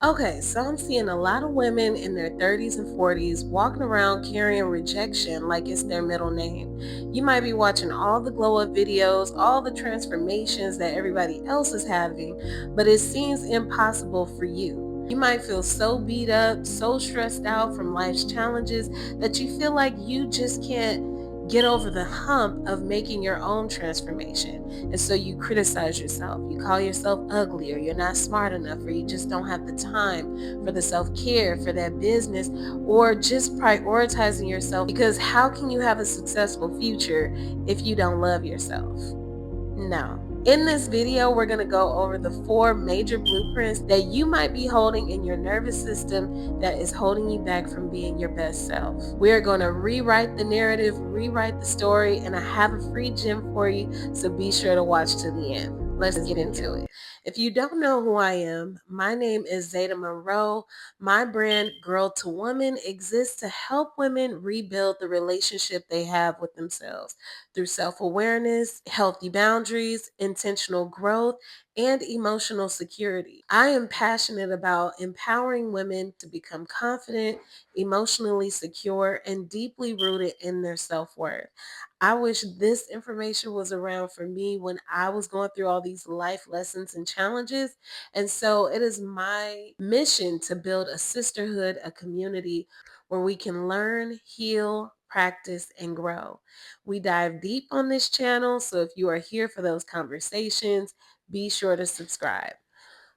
Okay, so I'm seeing a lot of women in their 30s and 40s walking around carrying rejection like it's their middle name. You might be watching all the glow up videos, all the transformations that everybody else is having, but it seems impossible for you. You might feel so beat up, so stressed out from life's challenges that you feel like you just can't get over the hump of making your own transformation. And so you criticize yourself. You call yourself ugly, or you're not smart enough, or you just don't have the time for the self care, for that business, or just prioritizing yourself. Because how can you have a successful future if you don't love yourself? No. In this video, we're going to go over the 4 major blueprints that you might be holding in your nervous system that is holding you back from being your best self. We're going to rewrite the narrative, rewrite the story, and I have a free gem for you, so be sure to watch to the end. Let's get into it. If you don't know who I am, my name is Zeta Monroe. My brand, Girl to Woman, exists to help women rebuild the relationship they have with themselves through self-awareness, healthy boundaries, intentional growth, and emotional security. I am passionate about empowering women to become confident, emotionally secure, and deeply rooted in their self-worth. I wish this information was around for me when I was going through all these life lessons and challenges. And so it is my mission to build a sisterhood, a community where we can learn, heal, practice, and grow. We dive deep on this channel, so if you are here for those conversations, be sure to subscribe.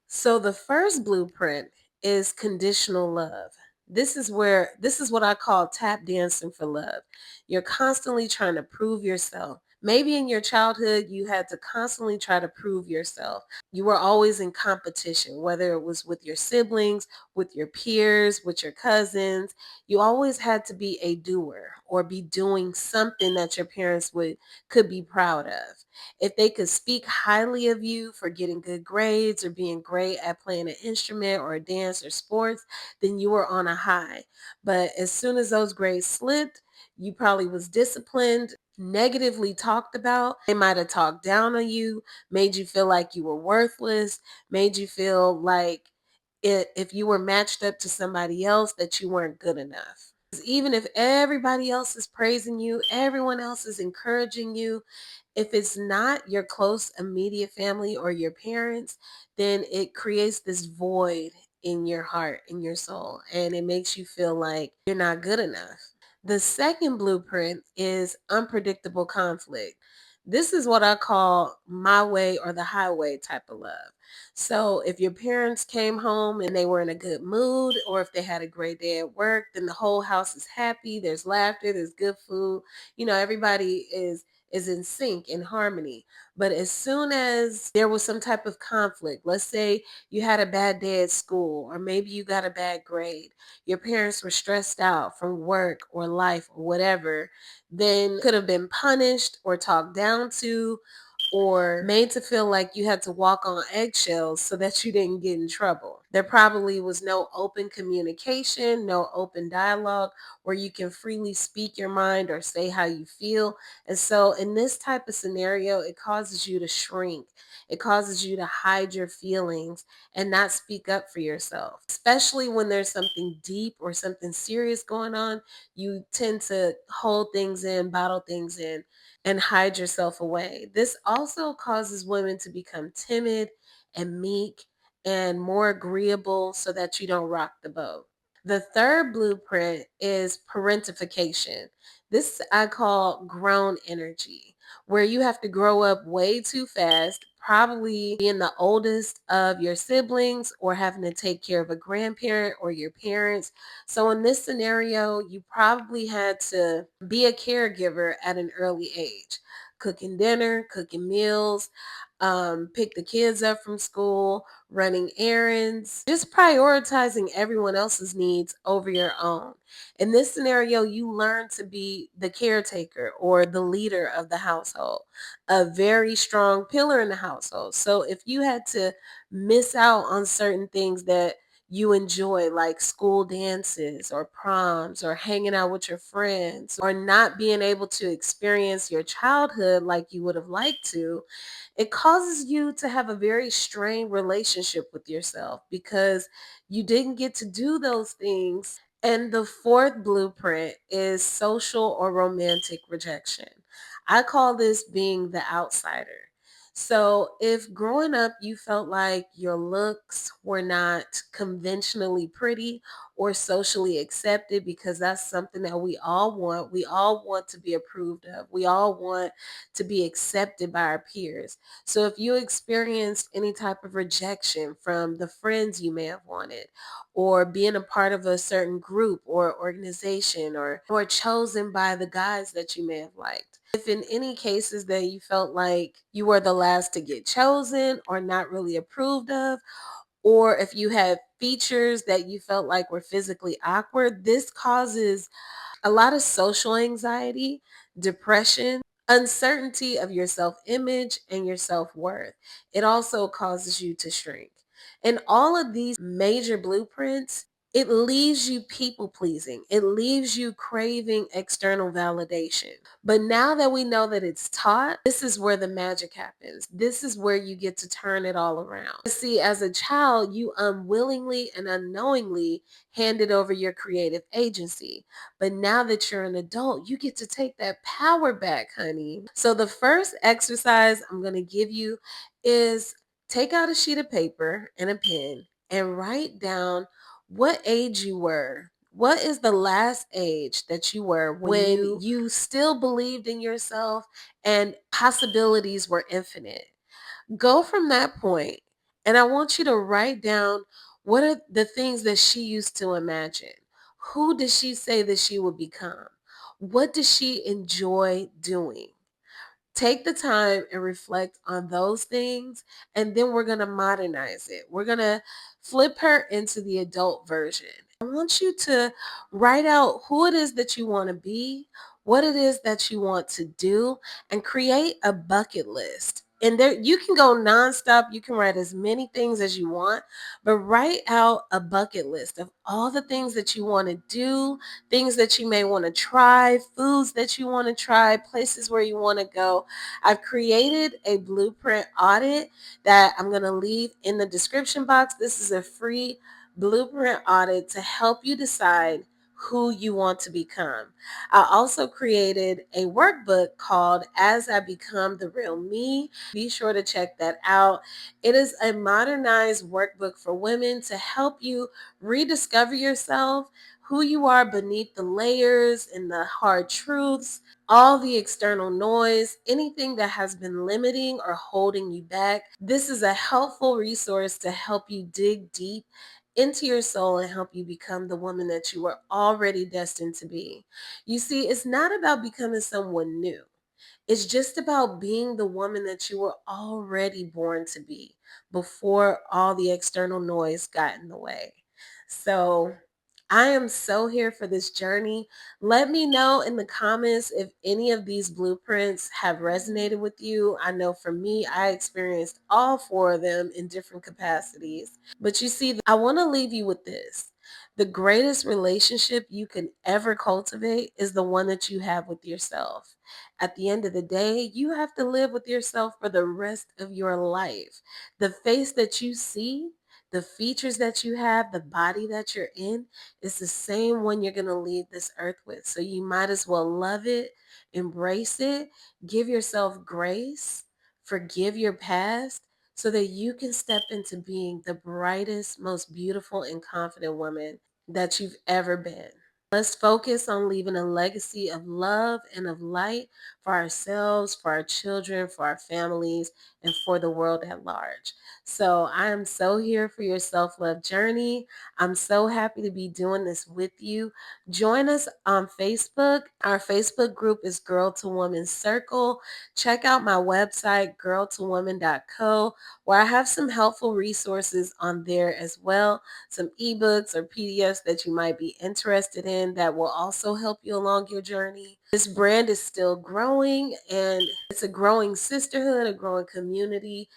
So the first blueprint is conditional love. This is what I call tap dancing for love. You're constantly trying to prove yourself. Maybe in your childhood you had to constantly try to prove yourself. You were always in competition, whether it was with your siblings, with your peers, with your cousins. You always had to be a doer or be doing something that your parents would could be proud of. If they could speak highly of you for getting good grades or being great at playing an instrument or a dance or sports, then you were on a high. But as soon as those grades slipped, you probably was disciplined, negatively talked about. They might have talked down on you, made you feel like you were worthless, made you feel like if you were matched up to somebody else that you weren't good enough. Even if everybody else is praising you, everyone else is encouraging you, if it's not your close immediate family or your parents, then it creates this void in your heart, in your soul, and it makes you feel like you're not good enough. The second blueprint is unpredictable conflict. This is what I call my way or the highway type of love. So if your parents came home and they were in a good mood, or if they had a great day at work, then the whole house is happy, there's laughter, there's good food. Everybody is in sync, in harmony. But as soon as there was some type of conflict, let's say you had a bad day at school, or maybe you got a bad grade, your parents were stressed out from work or life or whatever, then could have been punished or talked down to or made to feel like you had to walk on eggshells so that you didn't get in trouble. There probably was no open communication, no open dialogue where you can freely speak your mind or say how you feel. And so in this type of scenario, it causes you to shrink. It causes you to hide your feelings and not speak up for yourself. Especially when there's something deep or something serious going on, you tend to hold things in, bottle things in, and hide yourself away. This also causes women to become timid and meek and more agreeable so that you don't rock the boat. The third blueprint is parentification. This I call grown energy, where you have to grow up way too fast, probably being the oldest of your siblings or having to take care of a grandparent or your parents. So in this scenario, you probably had to be a caregiver at an early age, cooking dinner, cooking meals, pick the kids up from school, running errands, just prioritizing everyone else's needs over your own. In this scenario, you learn to be the caretaker or the leader of the household, a very strong pillar in the household. So if you had to miss out on certain things that you enjoy, like school dances or proms or hanging out with your friends, or not being able to experience your childhood like you would have liked to, it causes you to have a very strained relationship with yourself because you didn't get to do those things. And the fourth blueprint is social or romantic rejection. I call this being the outsider. So, if growing up you felt like your looks were not conventionally pretty or socially accepted, because that's something that we all want to be approved of, we all want to be accepted by our peers. So, if you experienced any type of rejection from the friends you may have wanted, or being a part of a certain group or organization, or chosen by the guys that you may have liked, if in any cases that you felt like you were the last to get chosen or not really approved of, or if you had features that you felt like were physically awkward, this causes a lot of social anxiety, depression, uncertainty of your self image and your self worth. It also causes you to shrink. And all of these major blueprints, it leaves you people pleasing. It leaves you craving external validation. But now that we know that it's taught, this is where the magic happens. This is where you get to turn it all around. See, as a child, you unwillingly and unknowingly handed over your creative agency. But now that you're an adult, you get to take that power back, honey. So the first exercise I'm going to give you is take out a sheet of paper and a pen and write down what age you were. What is the last age that you were when you still believed in yourself and possibilities were infinite? Go from that point, and I want you to write down what are the things that she used to imagine. Who did she say that she would become? What does she enjoy doing? Take the time and reflect on those things, and then we're going to modernize it. We're going to flip her into the adult version. I want you to write out who it is that you want to be, what it is that you want to do, and create a bucket list. And there you can go nonstop. You can write as many things as you want, but write out a bucket list of all the things that you want to do, things that you may want to try, foods that you want to try, places where you want to go. I've created a blueprint audit that I'm going to leave in the description box. This is a free blueprint audit to help you decide who you want to become. I also created a workbook called As I Become the Real Me. Be sure to check that out. It is a modernized workbook for women to help you rediscover yourself, who you are beneath the layers and the hard truths, all the external noise, anything that has been limiting or holding you back. This is a helpful resource to help you dig deep into your soul and help you become the woman that you were already destined to be. You see, it's not about becoming someone new. It's just about being the woman that you were already born to be before all the external noise got in the way. So I am so here for this journey. Let me know in the comments if any of these blueprints have resonated with you. I know for me, I experienced all four of them in different capacities. But you see, I want to leave you with this. The greatest relationship you can ever cultivate is the one that you have with yourself. At the end of the day, you have to live with yourself for the rest of your life. The face that you see, the features that you have, the body that you're in, is the same one you're going to leave this earth with. So you might as well love it, embrace it, give yourself grace, forgive your past, so that you can step into being the brightest, most beautiful, and confident woman that you've ever been. Let's focus on leaving a legacy of love and of light for ourselves, for our children, for our families, and for the world at large. So I am so here for your self-love journey. I'm so happy to be doing this with you. Join us on Facebook. Our Facebook group is Girl to Woman Circle. Check out my website, girltowoman.co, where I have some helpful resources on there as well, some ebooks or PDFs that you might be interested in that will also help you along your journey. This brand is still growing, and it's a growing sisterhood, a growing community.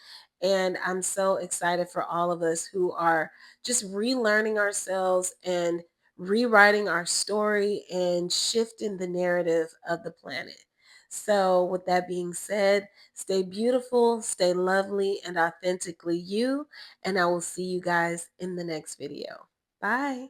And I'm so excited for all of us who are just relearning ourselves and rewriting our story and shifting the narrative of the planet. So, with that being said, stay beautiful, stay lovely, and authentically you. And I will see you guys in the next video. Bye.